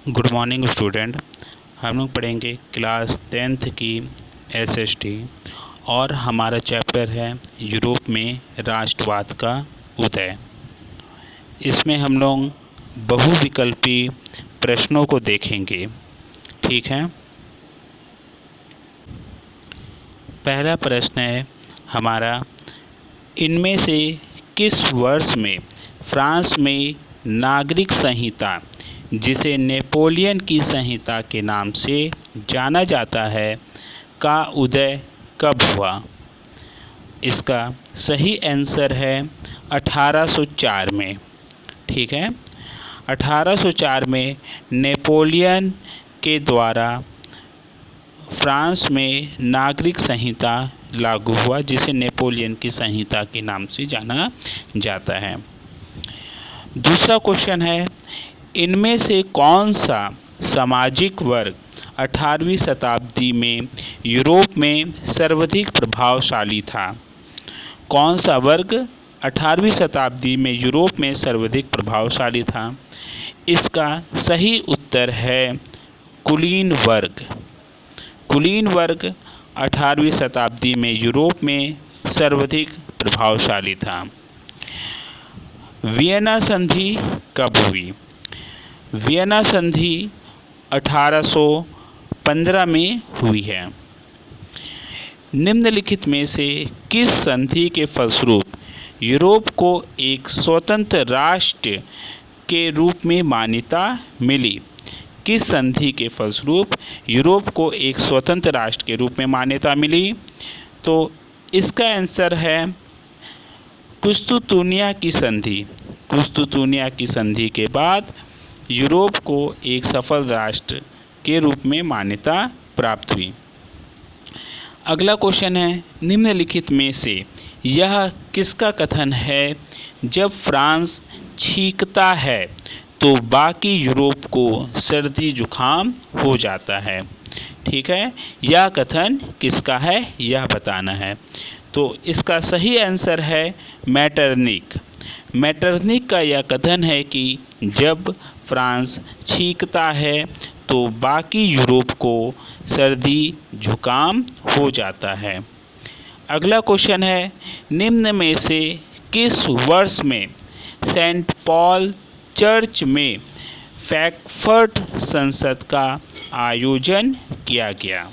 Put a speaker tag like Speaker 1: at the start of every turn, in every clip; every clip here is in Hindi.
Speaker 1: Good morning student. हम लोग पढ़ेंगे क्लास 10th की एसएसटी और हमारा चैप्टर है यूरोप में राष्ट्रवाद का उदय। इसमें हम लोग बहुविकल्पी प्रश्नों को देखेंगे। ठीक है, पहला प्रश्न है हमारा, इनमें से किस वर्ष में फ्रांस में नागरिक संहिता, जिसे नेपोलियन की संहिता के नाम से जाना जाता है, का उदय कब हुआ? इसका सही आंसर है 1804 में। ठीक है, 1804 में नेपोलियन के द्वारा फ्रांस में नागरिक संहिता लागू हुआ, जिसे नेपोलियन की संहिता के नाम से जाना जाता है। दूसरा क्वेश्चन है, इनमें से कौन सा सामाजिक वर्ग 18वीं शताब्दी में यूरोप में सर्वाधिक प्रभावशाली था? कौन सा वर्ग 18वीं शताब्दी में यूरोप में सर्वाधिक प्रभावशाली था? इसका सही उत्तर है कुलीन वर्ग। कुलीन वर्ग 18वीं शताब्दी में यूरोप में सर्वाधिक प्रभावशाली था। वियना संधि कब हुई? वियना संधि 1815 में हुई है। निम्नलिखित में से किस संधि के फलस्वरूप यूरोप को एक स्वतंत्र राष्ट्र के रूप में मान्यता मिली? किस संधि के फलस्वरूप यूरोप को एक स्वतंत्र राष्ट्र के रूप में मान्यता मिली? तो इसका आंसर है कुस्तुतुनिया की संधि। कुस्तुतुनिया की संधि के बाद यूरोप को एक सफल राष्ट्र के रूप में मान्यता प्राप्त हुई। अगला क्वेश्चन है, निम्नलिखित में से यह किसका कथन है, जब फ्रांस छींकता है तो बाकी यूरोप को सर्दी जुकाम हो जाता है? ठीक है, यह कथन किसका है, यह बताना है। तो इसका सही आंसर है मैटरनिक। मैटरनिक का यह कथन है कि जब फ्रांस छींकता है तो बाकी यूरोप को सर्दी जुकाम हो जाता है। अगला क्वेश्चन है, निम्न में से किस वर्ष में सेंट पॉल चर्च में फ्रैंकफर्ट संसद का आयोजन किया गया?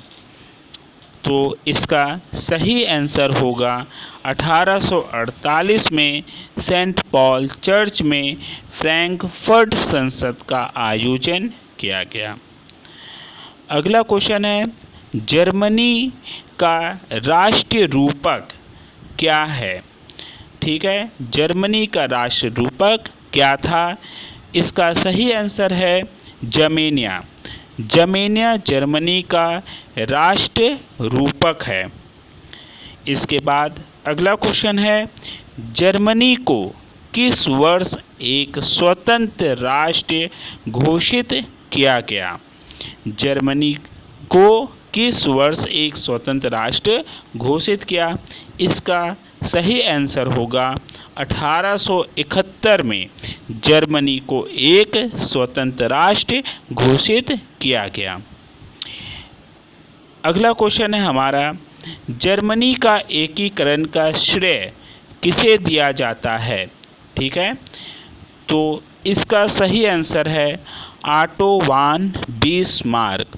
Speaker 1: तो इसका सही आंसर होगा 1848 में सेंट पॉल चर्च में फ्रैंकफर्ट संसद का आयोजन किया गया। अगला क्वेश्चन है, जर्मनी का राष्ट्रीय रूपक क्या है? ठीक है, जर्मनी का राष्ट्रीय रूपक क्या था? इसका सही आंसर है जर्मेनिया। जर्मेनिया जर्मनी का राष्ट्रीय रूपक है। इसके बाद अगला क्वेश्चन है, जर्मनी को किस वर्ष एक स्वतंत्र राष्ट्र घोषित किया गया? जर्मनी को किस वर्ष एक स्वतंत्र राष्ट्र घोषित किया? इसका सही आंसर होगा 1871 में जर्मनी को एक स्वतंत्र राष्ट्र घोषित किया गया। अगला क्वेश्चन है हमारा, जर्मनी का एकीकरण का श्रेय किसे दिया जाता है? ठीक है, तो इसका सही आंसर है ऑटो वान बिस्मार्क।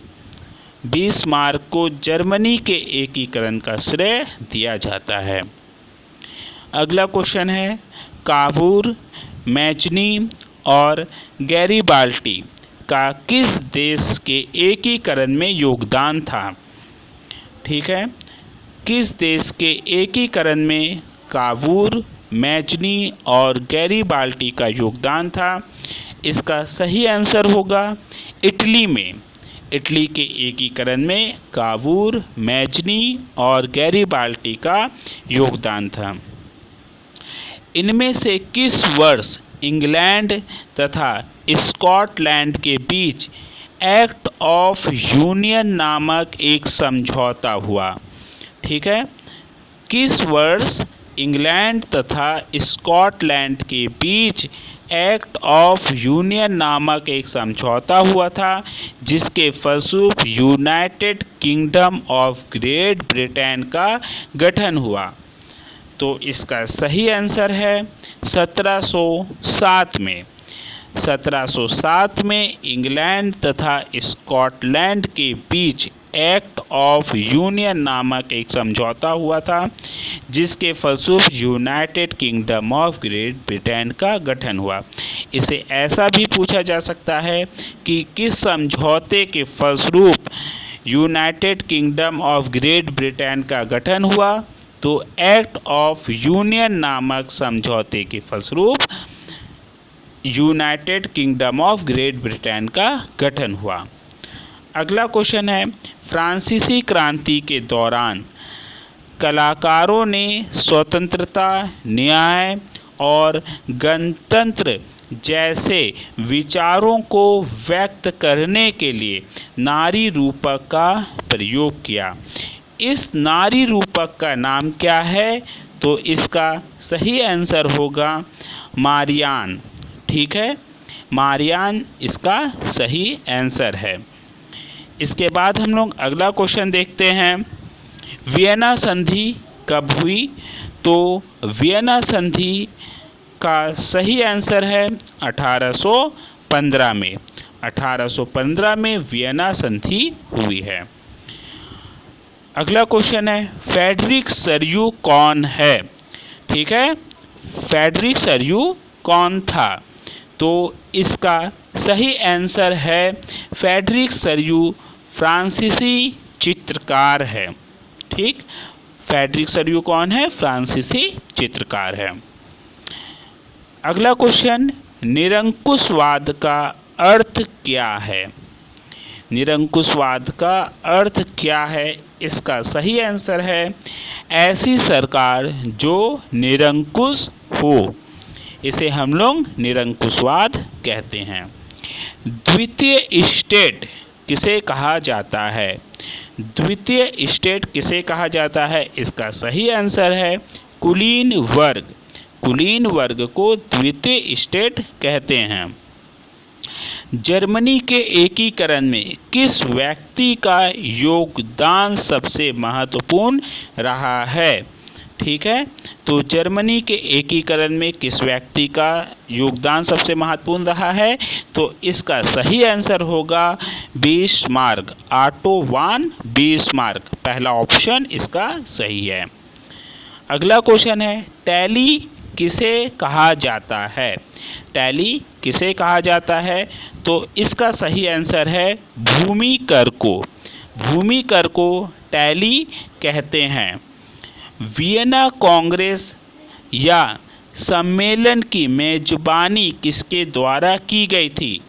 Speaker 1: बिस्मार्क को जर्मनी के एकीकरण का श्रेय दिया जाता है। अगला क्वेश्चन है, काबूर, मैजनी और गैरीबाल्टी का किस देश के एकीकरण में योगदान था? ठीक है, किस देश के एकीकरण में काबूर, मैजनी और गैरीबाल्टी का योगदान था? इसका सही आंसर होगा इटली में। इटली के एकीकरण में काबूर, मैजनी और गैरीबाल्टी का योगदान था। इनमें से किस वर्ष इंग्लैंड तथा स्कॉटलैंड के बीच एक्ट ऑफ यूनियन नामक एक समझौता हुआ? ठीक है, किस वर्ष इंग्लैंड तथा स्कॉटलैंड के बीच एक्ट ऑफ यूनियन नामक एक समझौता हुआ था, जिसके फलस्वरूप United kingdom of great Britain का गठन हुआ। तो इसका सही आंसर है 1707 में। 1707 में इंग्लैंड तथा स्कॉटलैंड के बीच एक्ट ऑफ यूनियन नामक एक समझौता हुआ था, जिसके फलस्वरूप United kingdom of great Britain का गठन हुआ। इसे ऐसा भी पूछा जा सकता है कि किस समझौते के फलस्वरूप United kingdom of great Britain का गठन हुआ। तो एक्ट ऑफ यूनियन नामक समझौते के फलस्वरूप United kingdom of great Britain का गठन हुआ। अगला क्वेश्चन है, फ्रांसीसी क्रांति के दौरान कलाकारों ने स्वतंत्रता, न्याय और गणतंत्र जैसे विचारों को व्यक्त करने के लिए नारी रूपक का प्रयोग किया। इस नारी रूपक का नाम क्या है? तो इसका सही आंसर होगा मारियान। ठीक है, मारियान इसका सही आंसर है। इसके बाद हम लोग अगला क्वेश्चन देखते हैं, वियना संधि कब हुई? तो वियना संधि का सही आंसर है 1815 में। 1815 में वियना संधि हुई है। अगला क्वेश्चन है, फ्रेडरिक सरयू कौन है? ठीक है, फ्रेडरिक सरयू कौन था? तो इसका सही आंसर है फ्रेडरिक सरयू फ्रांसीसी चित्रकार है। ठीक, फ्रेडरिक सरयू कौन है? फ्रांसीसी चित्रकार है। अगला क्वेश्चन, निरंकुशवाद का अर्थ क्या है? निरंकुशवाद का अर्थ क्या है? इसका सही आंसर है ऐसी सरकार जो निरंकुश हो, इसे हम लोग निरंकुशवाद कहते हैं। द्वितीय स्टेट किसे कहा जाता है? द्वितीय स्टेट किसे कहा जाता है? इसका सही आंसर है कुलीन वर्ग। कुलीन वर्ग को द्वितीय स्टेट कहते हैं। जर्मनी के एकीकरण में किस व्यक्ति का योगदान सबसे महत्वपूर्ण रहा है? ठीक है, तो जर्मनी के एकीकरण में किस व्यक्ति का योगदान सबसे महत्वपूर्ण रहा है? तो इसका सही आंसर होगा बिस्मार्क, ऑटो वन बिस्मार्क। पहला ऑप्शन इसका सही है। अगला क्वेश्चन है, टैली किसे कहा जाता है? टैली किसे कहा जाता है? तो इसका सही आंसर है भूमि कर को। भूमि कर को टैली कहते हैं। वियना कांग्रेस या सम्मेलन की मेजबानी किसके द्वारा की गई थी?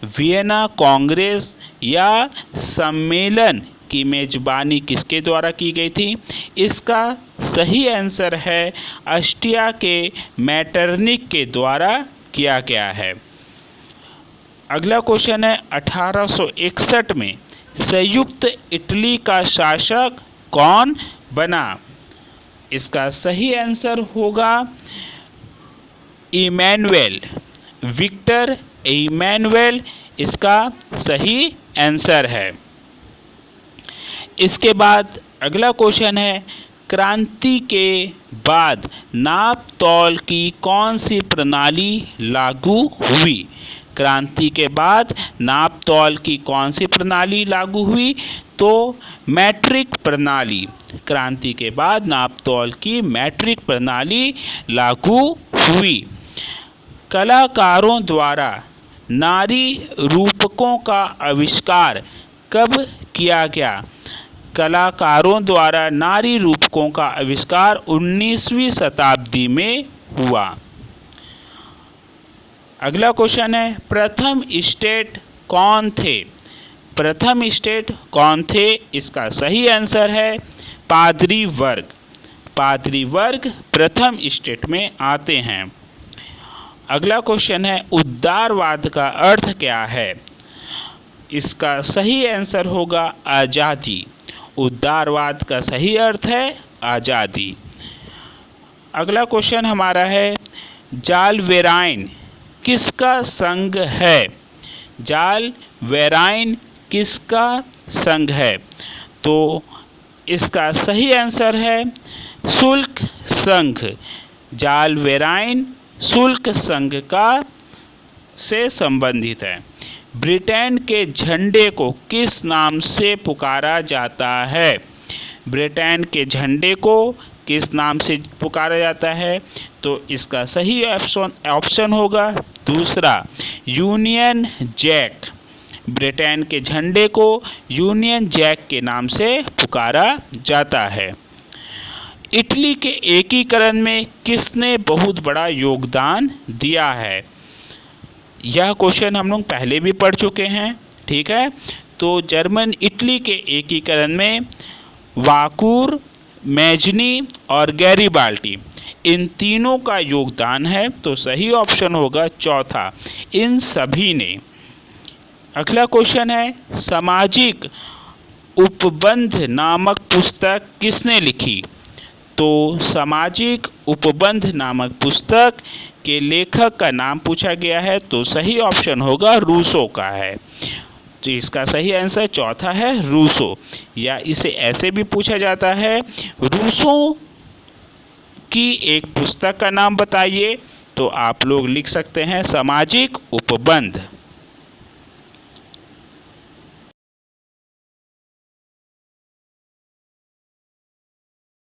Speaker 1: वियना कांग्रेस या सम्मेलन की मेजबानी किसके द्वारा की गई थी? इसका सही आंसर है ऑस्ट्रिया के मेटरनिक के द्वारा किया गया है। अगला क्वेश्चन है, 1861 में संयुक्त इटली का शासक कौन बना? इसका सही आंसर होगा इमैनुएल, विक्टर इमैनुएल इसका सही आंसर है। इसके बाद अगला क्वेश्चन है, क्रांति के बाद नाप तौल की कौन सी प्रणाली लागू हुई? क्रांति के बाद नाप तौल की कौन सी प्रणाली लागू हुई? तो मैट्रिक प्रणाली। क्रांति के बाद नाप तौल की मैट्रिक प्रणाली लागू हुई। कलाकारों द्वारा नारी रूपकों का आविष्कार कब किया गया? कलाकारों द्वारा नारी रूपकों का आविष्कार 19वीं शताब्दी में हुआ। अगला क्वेश्चन है, प्रथम स्टेट कौन थे? प्रथम स्टेट कौन थे? इसका सही आंसर है पादरी वर्ग। पादरी वर्ग प्रथम स्टेट में आते हैं। अगला क्वेश्चन है, उदारवाद का अर्थ क्या है? इसका सही आंसर होगा आज़ादी। उदारवाद का सही अर्थ है आज़ादी। अगला क्वेश्चन हमारा है, जाल वेराइन किसका संघ है? जाल वेराइन किसका संघ है? तो इसका सही आंसर है शुल्क संघ। जाल वेराइन शुल्क संघ का से संबंधित है। ब्रिटेन के झंडे को किस नाम से पुकारा जाता है? ब्रिटेन के झंडे को किस नाम से पुकारा जाता है? तो इसका सही ऑप्शन होगा दूसरा, यूनियन जैक। ब्रिटेन के झंडे को यूनियन जैक के नाम से पुकारा जाता है। इटली के एकीकरण में किसने बहुत बड़ा योगदान दिया है? यह क्वेश्चन हम लोग पहले भी पढ़ चुके हैं, ठीक है। तो जर्मन इटली के एकीकरण में वाकुर, मैजनी और गैरीबाल्डी, इन तीनों का योगदान है। तो सही ऑप्शन होगा चौथा, इन सभी ने। अगला क्वेश्चन है, सामाजिक उपबंध नामक पुस्तक किसने लिखी? तो सामाजिक उपबंध नामक पुस्तक के लेखक का नाम पूछा गया है। तो सही ऑप्शन होगा रूसो का है। तो इसका सही आंसर चौथा है रूसो, या इसे ऐसे भी पूछा जाता है, रूसो की एक पुस्तक का नाम बताइए। तो आप लोग लिख सकते हैं सामाजिक उपबंध।